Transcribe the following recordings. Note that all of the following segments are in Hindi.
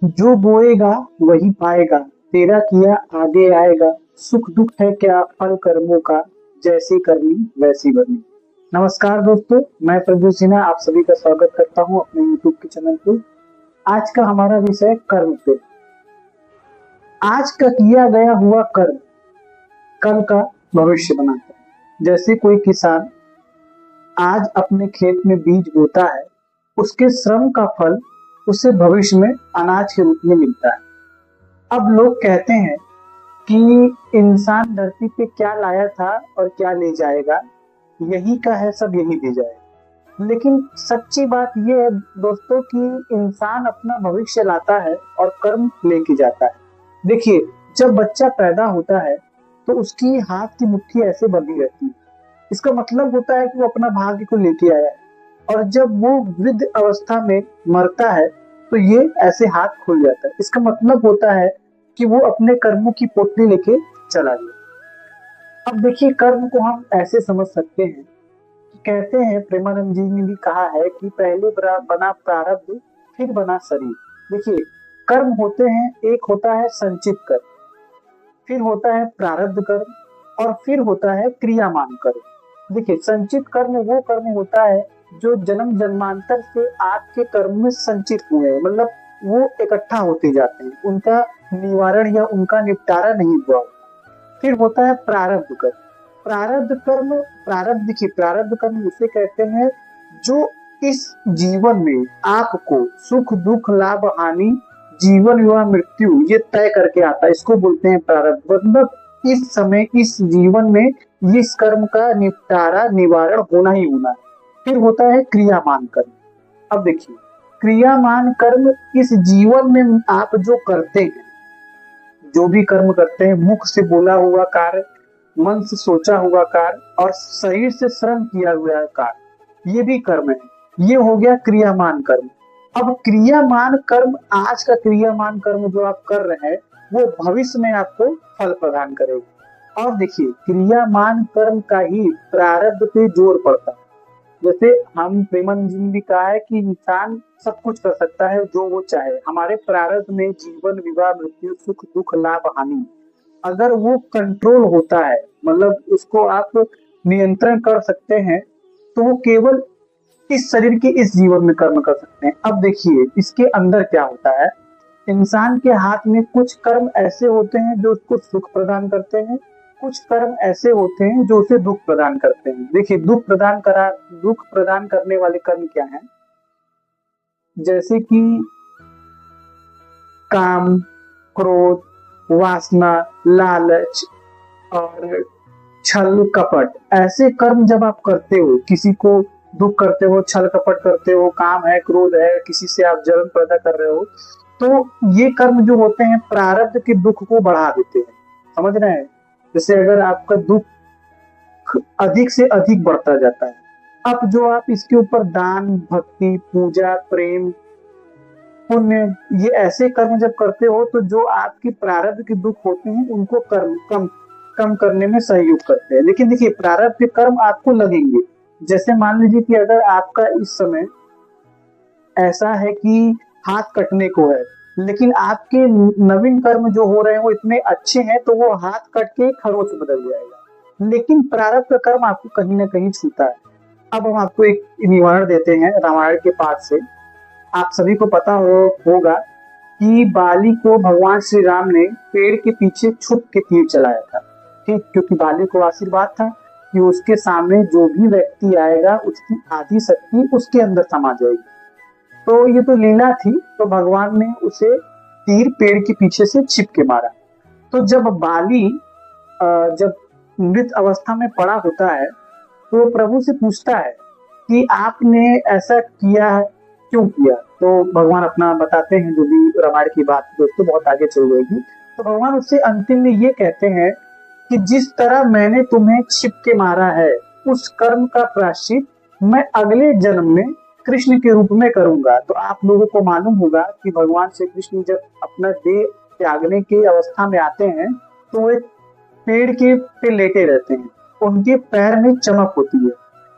जो बोएगा वही पाएगा, तेरा किया आगे आएगा। सुख दुख है क्या फल कर्मों का, जैसी करनी वैसी भरनी। नमस्कार दोस्तों, मैं प्रभु सिन्हा आप सभी का स्वागत करता हूं अपने यूट्यूब के चैनल पे। आज का हमारा विषय है कर्म पे। आज का किया गया हुआ कर्म कल का भविष्य बनाता है। जैसे कोई किसान आज अपने खेत में बीज बोता है, उसके श्रम का फल उसे भविष्य में अनाज के रूप में मिलता है। अब लोग कहते हैं कि इंसान धरती पे क्या लाया था और क्या ले जाएगा, यही का है सब यही दे जाएगा। लेकिन सच्ची बात यह है दोस्तों कि इंसान अपना भविष्य लाता है और कर्म लेके जाता है। देखिए, जब बच्चा पैदा होता है तो उसकी हाथ की मुट्ठी ऐसे बंधी रहती है। इसका मतलब होता है कि वो अपना भाग्य को लेके आया है। और जब वो वृद्ध अवस्था में मरता है तो ये ऐसे हाथ खुल जाता है। इसका मतलब होता है कि वो अपने कर्मों की पोटली लेके चला गया। अब देखिए, कर्म को हम ऐसे समझ सकते हैं कि कहते हैं, प्रेमानंद जी ने भी कहा है कि पहले बना प्रारब्ध, फिर बना शरीर। देखिए, कर्म होते हैं, एक होता है संचित कर्म, फिर होता है प्रारब्ध कर्म, और फिर होता है क्रियामान कर्म। देखिए, संचित कर्म वो कर्म होता है जो जन्म जन्मांतर से आपके कर्म में संचित हुए हैं, मतलब वो इकट्ठा होते जाते हैं, उनका निवारण या उनका निपटारा नहीं हुआ। फिर होता है प्रारब्ध कर्म। प्रारब्ध कर्म, प्रारब्ध देखिए, प्रारब्ध कर्म उसे कहते हैं जो इस जीवन में आपको सुख दुख लाभ हानि, जीवन विवाह मृत्यु ये तय करके आता है, इसको बोलते हैं प्रारब्ध। मतलब इस समय इस जीवन में इस कर्म का निपटारा निवारण होना ही होना है। फिर होता है क्रियामान कर्म। अब देखिए, क्रियामान कर्म इस जीवन में आप जो करते हैं, जो भी कर्म करते हैं, मुख से बोला हुआ कार्य, मन से सोचा हुआ कार्य और शरीर से श्रम किया हुआ कार्य, ये भी कर्म है। ये हो गया क्रियामान कर्म। अब क्रियामान कर्म, आज का क्रियामान कर्म जो आप कर रहे हैं वो भविष्य में आपको फल प्रदान करेगा। और देखिए, क्रियामान कर्म का ही प्रारब्ध पे जोर पड़ता है। जैसे हम प्रेमानंद जी ने भी कहा है कि इंसान सब कुछ कर सकता है जो वो चाहे। हमारे प्रारब्ध में जीवन विवाह मृत्यु सुख दुख लाभ हानि, अगर वो कंट्रोल होता है, मतलब उसको आप नियंत्रण कर सकते हैं, तो वो केवल इस शरीर के इस जीवन में कर्म कर सकते हैं। अब देखिए, इसके अंदर क्या होता है। इंसान के हाथ में कुछ कर्म ऐसे होते हैं जो उसको सुख प्रदान करते हैं, कुछ कर्म ऐसे होते हैं जो उसे दुख प्रदान करते हैं। देखिए, दुख प्रदान करने वाले कर्म क्या हैं? जैसे कि काम, क्रोध, वासना, लालच और छल कपट, ऐसे कर्म जब आप करते हो, किसी को दुख करते हो, छल कपट करते हो, काम है, क्रोध है, किसी से आप जलन पैदा कर रहे हो, तो ये कर्म जो होते हैं प्रारब्ध के दुख को बढ़ा देते हैं। समझ रहे हैं? जैसे अगर आपका दुख अधिक से अधिक बढ़ता जाता है, अब जो आप इसके ऊपर दान भक्ति पूजा प्रेम पुण्य, ये ऐसे कर्म जब करते हो तो जो आपके प्रारब्ध के दुख होते हैं उनको कर्म कम कम करने में सहयोग करते हैं। लेकिन देखिए, प्रारब्ध के कर्म आपको लगेंगे। जैसे मान लीजिए कि अगर आपका इस समय ऐसा है कि हाथ कटने को है, लेकिन आपके नवीन कर्म जो हो रहे हैं वो इतने अच्छे हैं तो वो हाथ कट के खरोच बदल जाएगा। लेकिन प्रारब्ध का कर्म आपको कहीं ना कहीं छूता है। अब हम आपको एक निवारण देते हैं रामायण के पाठ से। आप सभी को पता होगा कि बाली को भगवान श्री राम ने पेड़ के पीछे छुप के तीर चलाया था। ठीक, क्योंकि बाली को आशीर्वाद था कि उसके सामने जो भी व्यक्ति आएगा उसकी आधी शक्ति उसके अंदर समा जाएगी। तो ये तो लीला थी, तो भगवान ने उसे तीर पेड़ के पीछे से छिप के मारा। तो जब बाली जब मृत अवस्था में पड़ा होता है तो प्रभु से पूछता है कि आपने ऐसा किया है, क्यों किया? तो भगवान अपना बताते हैं, जो भी रामायण की बात दोस्तों बहुत आगे चल जाएगी। तो भगवान उससे अंतिम में ये कहते हैं कि जिस तरह मैंने तुम्हें छिप के मारा है, उस कर्म का प्रायश्चित मैं अगले जन्म में कृष्ण के रूप में करूंगा। तो आप लोगों को मालूम होगा कि भगवान श्री कृष्ण जब अपना देह त्यागने की अवस्था में आते हैं तो वो एक पेड़ के पे लेटे रहते हैं, उनके पैर में चमक होती है।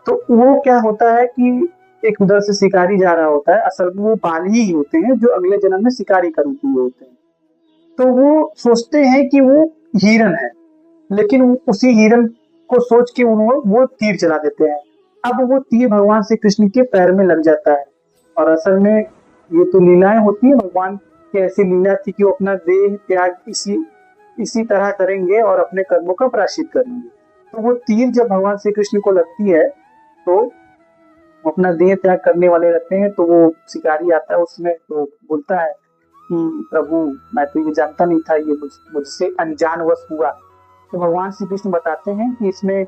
तो वो क्या होता है कि एक उधर से शिकारी जा रहा होता है, असल में वो बाली ही होते हैं जो अगले जन्म में शिकारी का रूप लिए होते हैं। तो वो सोचते हैं कि वो हिरन है, लेकिन उसी हिरन को सोच के वो तीर चला देते हैं। अब वो तीर भगवान श्री कृष्ण के पैर में लग जाता है, और असल में ये तो लीलाएं होती है, भगवान की ऐसी लीला थी कि वो अपना देह त्याग इसी तरह करेंगे और अपने कर्मों का प्रायश्चित करेंगे। तो वो तीर जब भगवान श्री कृष्ण को लगती है तो अपना देह त्याग करने वाले रहते हैं। तो वो शिकारी आता है उसमें, तो बोलता है कि प्रभु मैं तो ये जानता नहीं था, ये मुझसे अनजानवश हुआ। तो भगवान श्री कृष्ण बताते हैं कि इसमें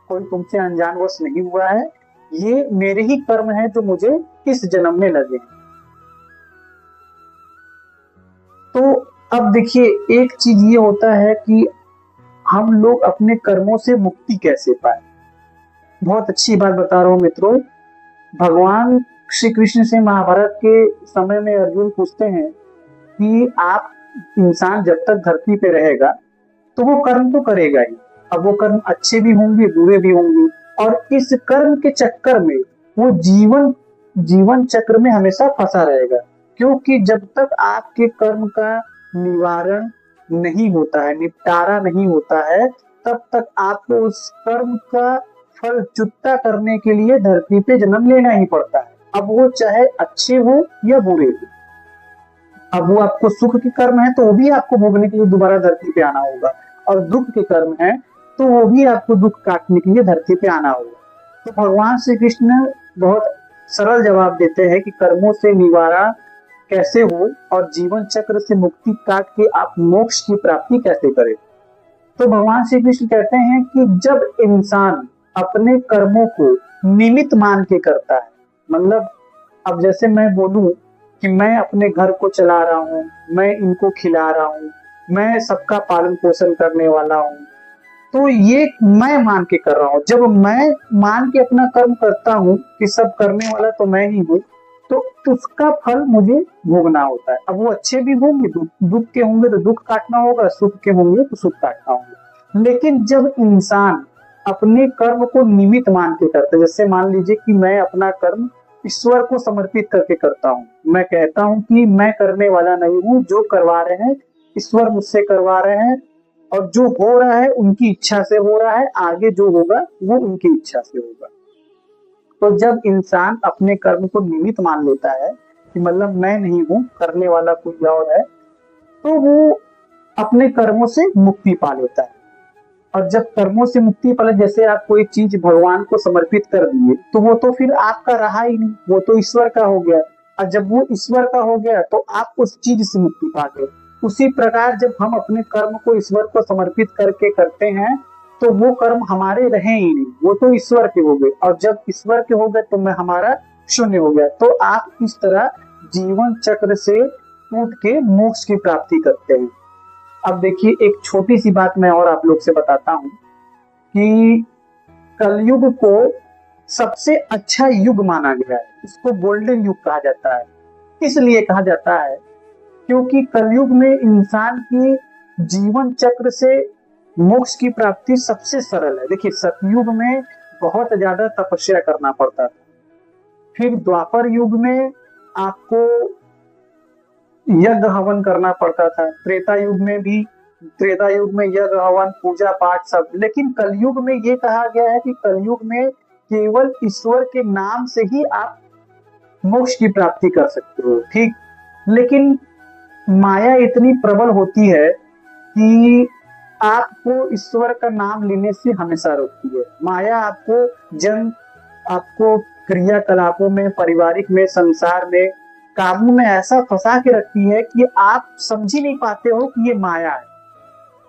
कोई तुमसे अनजानवश नहीं हुआ है, ये मेरे ही कर्म है जो मुझे इस जन्म में लगे। तो अब देखिए, एक चीज ये होता है कि हम लोग अपने कर्मों से मुक्ति कैसे पाए। बहुत अच्छी बात बता रहा हूँ मित्रों। भगवान श्री कृष्ण से महाभारत के समय में अर्जुन पूछते हैं कि आप इंसान जब तक धरती पे रहेगा तो वो कर्म तो करेगा ही। अब वो कर्म अच्छे भी होंगे, बुरे भी होंगे, और इस कर्म के चक्कर में वो जीवन चक्र में हमेशा फंसा रहेगा। क्योंकि जब तक आपके कर्म का निवारण नहीं होता है, निपटारा नहीं होता है, तब तक आपको उस कर्म का फल चुकता करने के लिए धरती पे जन्म लेना ही पड़ता है। अब वो चाहे अच्छे हो या बुरे हो। अब वो आपको सुख के कर्म है तो वो भी आपको भोगने के लिए दोबारा धरती पे आना होगा, और दुख के कर्म है तो वो भी आपको दुख काटने के लिए धरती पे आना होगा। तो भगवान श्री कृष्ण बहुत सरल जवाब देते हैं कि कर्मों से निवारण कैसे हो और जीवन चक्र से मुक्ति काट के आप मोक्ष की प्राप्ति कैसे करें। तो भगवान श्री कृष्ण कहते हैं कि जब इंसान अपने कर्मों को निमित्त मान के करता है, मतलब अब जैसे मैं बोलूं कि मैं अपने घर को चला रहा हूँ, मैं इनको खिला रहा हूँ, मैं सबका पालन पोषण करने वाला हूँ, तो ये मैं मान के कर रहा हूँ। जब मैं मान के अपना कर्म करता हूँ कि सब करने वाला तो मैं ही हूँ, तो उसका फल मुझे भोगना होता है। अब वो अच्छे भी होंगे, दुख के होंगे तो दुख काटना होगा, सुख के होंगे तो सुख काटना होगा। लेकिन जब इंसान अपने कर्म को निमित्त मान के करता है, जैसे मान लीजिए कि मैं अपना कर्म ईश्वर को समर्पित करके करता हूँ, मैं कहता हूँ कि मैं करने वाला नहीं हूँ, जो करवा रहे हैं ईश्वर मुझसे करवा रहे हैं, और जो हो रहा है उनकी इच्छा से हो रहा है, आगे जो होगा वो उनकी इच्छा से होगा। तो जब इंसान अपने कर्म को निमित्त मान लेता है कि मतलब मैं नहीं हूँ, करने वाला कोई और है, तो वो अपने कर्मों से मुक्ति पा लेता है। और जब कर्मों से मुक्ति पाले, जैसे आप कोई चीज भगवान को समर्पित कर दिए तो वो तो फिर आपका रहा ही नहीं, वो तो ईश्वर का हो गया। और जब वो ईश्वर का हो गया तो आप उस चीज से मुक्ति पा गए। उसी प्रकार जब हम अपने कर्म को ईश्वर को समर्पित करके करते हैं तो वो कर्म हमारे रहे ही नहीं, वो तो ईश्वर के हो गए, और जब ईश्वर के हो गए तो मैं हमारा शून्य हो गया। तो आप इस तरह जीवन चक्र से टूट के मोक्ष की प्राप्ति करते हैं। अब देखिए, एक छोटी सी बात मैं और आप लोग से बताता हूं कि कलयुग को सबसे अच्छा युग माना गया है, इसको गोल्डन युग कहा जाता है। इसलिए कहा जाता है क्योंकि कलयुग में इंसान की जीवन चक्र से मोक्ष की प्राप्ति सबसे सरल है। देखिए, सतयुग में बहुत ज्यादा तपस्या करना पड़ता था, फिर द्वापर युग में आपको यज्ञ हवन करना पड़ता था, त्रेता युग में यज्ञ हवन पूजा पाठ सब। लेकिन कलयुग में ये कहा गया है कि कलयुग में केवल ईश्वर के नाम से ही आप मोक्ष की प्राप्ति कर सकते हो, ठीक। लेकिन माया इतनी प्रबल होती है कि आपको ईश्वर का नाम लेने से हमेशा रोकती है। माया आपको क्रियाकलापों में, पारिवारिक में, संसार में, काबू में ऐसा फंसा के रखती है कि आप समझ ही नहीं पाते हो कि ये माया है।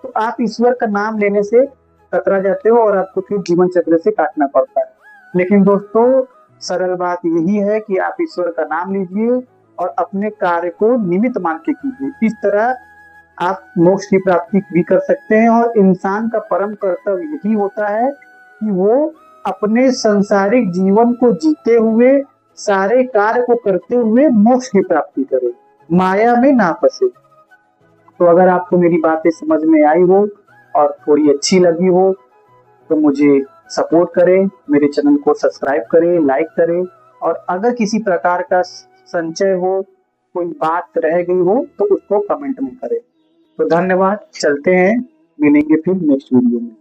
तो आप ईश्वर का नाम लेने से कतरा जाते हो और आपको फिर जीवन चक्र से काटना पड़ता है। लेकिन दोस्तों, सरल बात यही है कि आप ईश्वर का नाम लीजिए और अपने कार्य को निमित्त मान के कीजिए। इस तरह आप मोक्ष की प्राप्ति भी कर सकते हैं। और इंसान का परम कर्तव्य यही होता है कि वो अपने सांसारिक जीवन को जीते हुए, सारे कार्य को करते हुए मोक्ष की प्राप्ति करे, माया में ना फंसे। तो अगर आपको मेरी बातें समझ में आई हो और थोड़ी अच्छी लगी हो तो मुझे सपोर्ट करें, मेरे चैनल को सब्सक्राइब करें, लाइक करें और अगर किसी प्रकार का संचय हो, कोई बात रह गई हो तो उसको कमेंट में करें। तो धन्यवाद, चलते हैं, मिलेंगे फिर नेक्स्ट वीडियो में।